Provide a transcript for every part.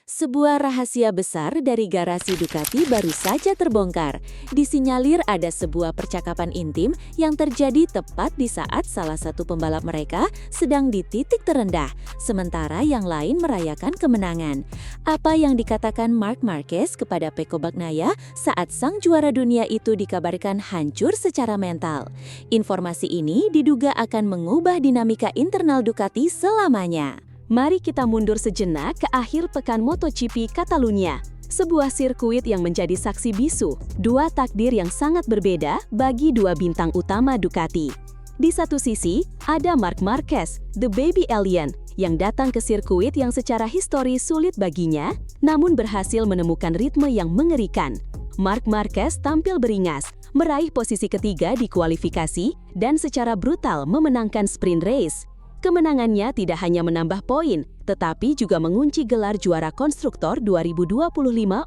Sebuah rahasia besar dari garasi Ducati baru saja terbongkar. Disinyalir ada sebuah percakapan intim yang terjadi tepat di saat salah satu pembalap mereka sedang di titik terendah, sementara yang lain merayakan kemenangan. Apa yang dikatakan Marc Marquez kepada Pecco Bagnaia saat sang juara dunia itu dikabarkan hancur secara mental? Informasi ini diduga akan mengubah dinamika internal Ducati selamanya. Mari kita mundur sejenak ke akhir pekan MotoGP Catalunya. Sebuah sirkuit yang menjadi saksi bisu, dua takdir yang sangat berbeda bagi dua bintang utama Ducati. Di satu sisi, ada Marc Marquez, the baby alien, yang datang ke sirkuit yang secara histori sulit baginya, namun berhasil menemukan ritme yang mengerikan. Marc Marquez tampil beringas, meraih posisi ketiga di kualifikasi, dan secara brutal memenangkan sprint race. Kemenangannya tidak hanya menambah poin, tetapi juga mengunci gelar juara konstruktor 2025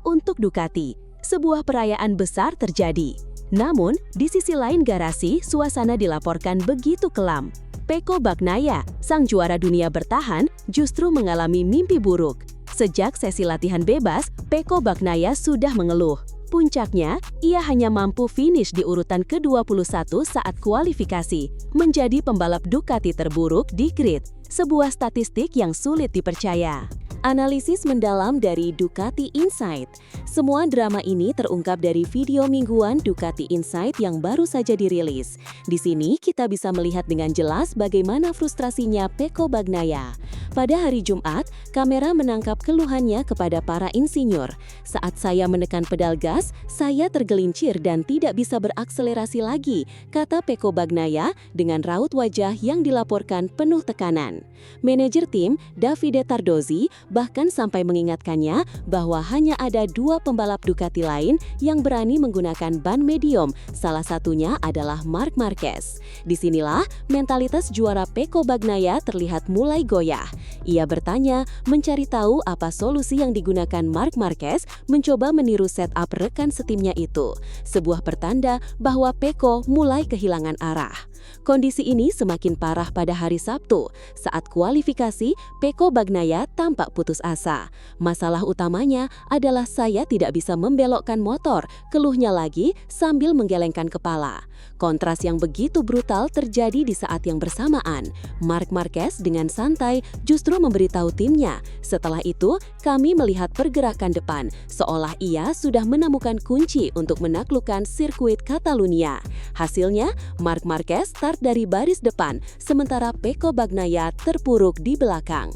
untuk Ducati. Sebuah perayaan besar terjadi. Namun, di sisi lain garasi, suasana dilaporkan begitu kelam. Pecco Bagnaia, sang juara dunia bertahan, justru mengalami mimpi buruk. Sejak sesi latihan bebas, Pecco Bagnaia sudah mengeluh. Puncaknya, ia hanya mampu finish di urutan ke-21 saat kualifikasi, menjadi pembalap Ducati terburuk di grid, sebuah statistik yang sulit dipercaya. Analisis mendalam dari Ducati Insight. Semua drama ini terungkap dari video mingguan Ducati Insight yang baru saja dirilis. Di sini kita bisa melihat dengan jelas bagaimana frustrasinya Pecco Bagnaia. Pada hari Jumat, kamera menangkap keluhannya kepada para insinyur. Saat saya menekan pedal gas, saya tergelincir dan tidak bisa berakselerasi lagi, kata Pecco Bagnaia dengan raut wajah yang dilaporkan penuh tekanan. Manajer tim, Davide Tardozzi, bahkan sampai mengingatkannya bahwa hanya ada dua pembalap Ducati lain yang berani menggunakan ban medium, salah satunya adalah Marc Marquez. Disinilah mentalitas juara Pecco Bagnaia terlihat mulai goyah. Ia bertanya, mencari tahu apa solusi yang digunakan Marc Marquez mencoba meniru setup rekan setimnya itu. Sebuah pertanda bahwa Pecco mulai kehilangan arah. Kondisi ini semakin parah pada hari Sabtu. Saat kualifikasi, Pecco Bagnaia tampak putus asa. Masalah utamanya adalah saya tidak bisa membelokkan motor, keluhnya lagi sambil menggelengkan kepala. Kontras yang begitu brutal terjadi di saat yang bersamaan. Marc Marquez dengan santai justru memberitahu timnya. Setelah itu, kami melihat pergerakan depan, seolah ia sudah menemukan kunci untuk menaklukkan sirkuit Catalunya. Hasilnya, Marc Marquez start dari baris depan, sementara Pecco Bagnaia terpuruk di belakang.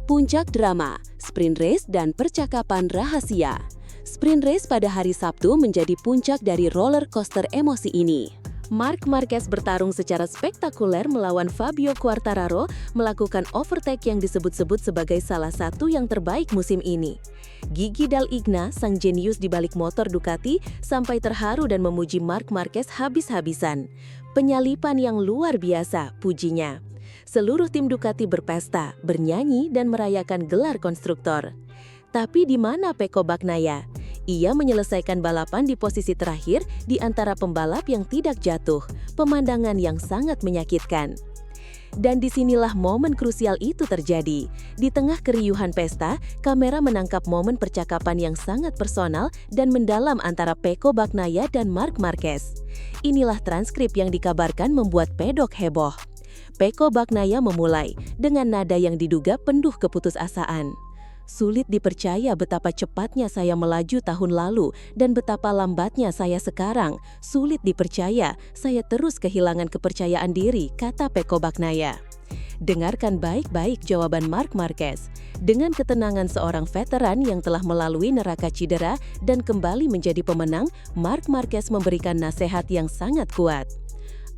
Puncak drama, sprint race dan percakapan rahasia. Sprint race pada hari Sabtu menjadi puncak dari roller coaster emosi ini. Marc Marquez bertarung secara spektakuler melawan Fabio Quartararo, melakukan overtake yang disebut-sebut sebagai salah satu yang terbaik musim ini. Gigi Dall'Igna, sang jenius di balik motor Ducati, sampai terharu dan memuji Marc Marquez habis-habisan. Penyalipan yang luar biasa, pujinya. Seluruh tim Ducati berpesta, bernyanyi, dan merayakan gelar konstruktor. Tapi di mana Pecco Bagnaia? Ia menyelesaikan balapan di posisi terakhir di antara pembalap yang tidak jatuh, pemandangan yang sangat menyakitkan. Dan disinilah momen krusial itu terjadi. Di tengah keriuhan pesta, kamera menangkap momen percakapan yang sangat personal dan mendalam antara Pecco Bagnaia dan Marc Marquez. Inilah transkrip yang dikabarkan membuat pedok heboh. Pecco Bagnaia memulai dengan nada yang diduga penuh keputusasaan. Sulit dipercaya betapa cepatnya saya melaju tahun lalu dan betapa lambatnya saya sekarang. Sulit dipercaya, saya terus kehilangan kepercayaan diri, kata Pecco Bagnaia. Dengarkan baik-baik jawaban Marc Marquez. Dengan ketenangan seorang veteran yang telah melalui neraka cedera dan kembali menjadi pemenang, Marc Marquez memberikan nasihat yang sangat kuat.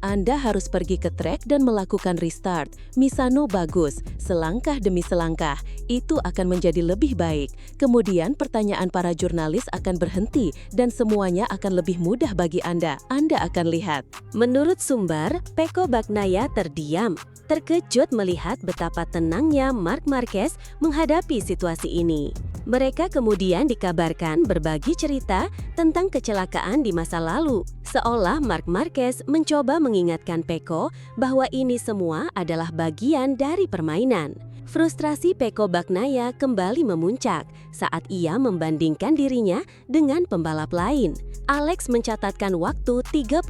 Anda harus pergi ke trek dan melakukan restart. Misano bagus, selangkah demi selangkah. Itu akan menjadi lebih baik. Kemudian pertanyaan para jurnalis akan berhenti dan semuanya akan lebih mudah bagi Anda. Anda akan lihat. Menurut sumber, Pecco Bagnaia terdiam, terkejut melihat betapa tenangnya Marc Marquez menghadapi situasi ini. Mereka kemudian dikabarkan berbagi cerita tentang kecelakaan di masa lalu, seolah Marc Marquez mencoba mengingatkan Pecco bahwa ini semua adalah bagian dari permainan. Frustrasi Pecco Bagnaia kembali memuncak saat ia membandingkan dirinya dengan pembalap lain. Alex mencatatkan waktu 38,6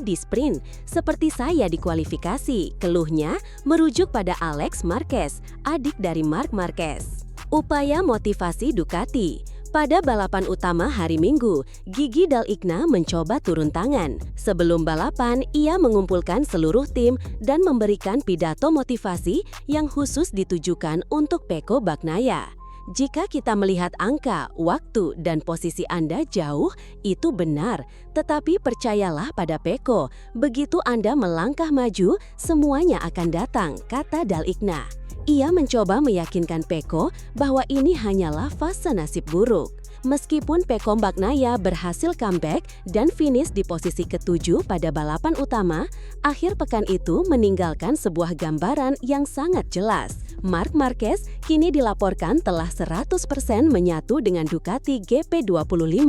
di sprint, seperti saya di kualifikasi. Keluhnya merujuk pada Alex Marquez, adik dari Marc Marquez. Upaya motivasi Ducati. Pada balapan utama hari Minggu, Gigi Dall'Igna mencoba turun tangan. Sebelum balapan, ia mengumpulkan seluruh tim dan memberikan pidato motivasi yang khusus ditujukan untuk Pecco Bagnaia. Jika kita melihat angka, waktu, dan posisi Anda jauh, itu benar. Tetapi percayalah pada Pecco, begitu Anda melangkah maju, semuanya akan datang, kata Dall'Igna. Ia mencoba meyakinkan Pecco bahwa ini hanyalah fase nasib buruk. Meskipun Pecco Bagnaia berhasil comeback dan finish di posisi ke-7 pada balapan utama, akhir pekan itu meninggalkan sebuah gambaran yang sangat jelas. Marc Marquez kini dilaporkan telah 100% menyatu dengan Ducati GP25,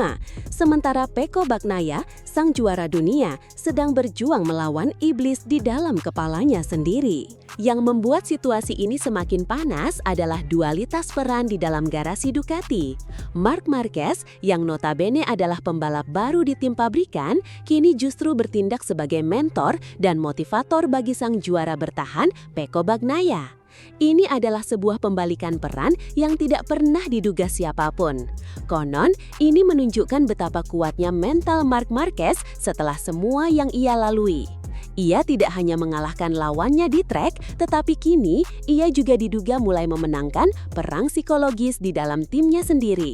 sementara Pecco Bagnaia, sang juara dunia, sedang berjuang melawan iblis di dalam kepalanya sendiri. Yang membuat situasi ini semakin panas adalah dualitas peran di dalam garasi Ducati. Marc Marquez, yang notabene adalah pembalap baru di tim pabrikan, kini justru bertindak sebagai mentor dan motivator bagi sang juara bertahan, Pecco Bagnaia. Ini adalah sebuah pembalikan peran yang tidak pernah diduga siapapun. Konon, ini menunjukkan betapa kuatnya mental Marc Marquez setelah semua yang ia lalui. Ia tidak hanya mengalahkan lawannya di trek, tetapi kini ia juga diduga mulai memenangkan perang psikologis di dalam timnya sendiri.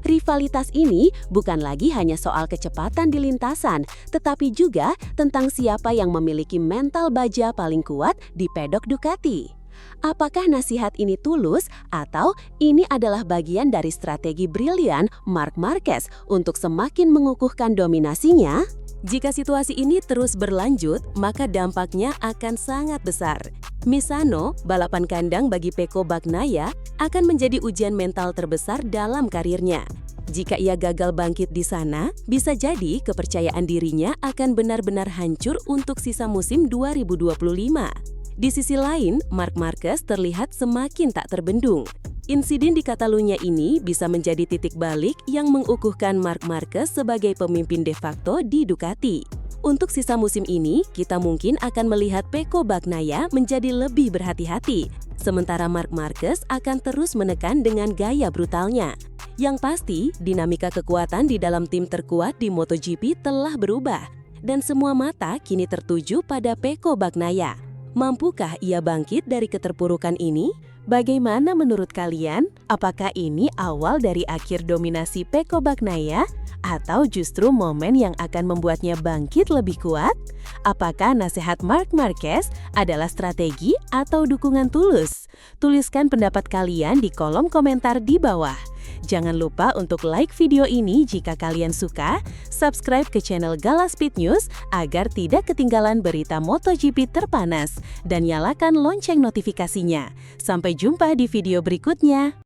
Rivalitas ini bukan lagi hanya soal kecepatan di lintasan, tetapi juga tentang siapa yang memiliki mental baja paling kuat di pedok Ducati. Apakah nasihat ini tulus atau ini adalah bagian dari strategi brilian Marc Marquez untuk semakin mengukuhkan dominasinya? Jika situasi ini terus berlanjut, maka dampaknya akan sangat besar. Misano, balapan kandang bagi Pecco Bagnaia, akan menjadi ujian mental terbesar dalam karirnya. Jika ia gagal bangkit di sana, bisa jadi kepercayaan dirinya akan benar-benar hancur untuk sisa musim 2025. Di sisi lain, Marc Marquez terlihat semakin tak terbendung. Insiden di Catalunya ini bisa menjadi titik balik yang mengukuhkan Marc Marquez sebagai pemimpin de facto di Ducati. Untuk sisa musim ini, kita mungkin akan melihat Pecco Bagnaia menjadi lebih berhati-hati, sementara Marc Marquez akan terus menekan dengan gaya brutalnya. Yang pasti, dinamika kekuatan di dalam tim terkuat di MotoGP telah berubah, dan semua mata kini tertuju pada Pecco Bagnaia. Mampukah ia bangkit dari keterpurukan ini? Bagaimana menurut kalian? Apakah ini awal dari akhir dominasi Pecco Bagnaia? Atau justru momen yang akan membuatnya bangkit lebih kuat? Apakah nasihat Marc Marquez adalah strategi atau dukungan tulus? Tuliskan pendapat kalian di kolom komentar di bawah. Jangan lupa untuk like video ini jika kalian suka, subscribe ke channel Gala Speed News agar tidak ketinggalan berita MotoGP terpanas, dan nyalakan lonceng notifikasinya. Sampai jumpa di video berikutnya.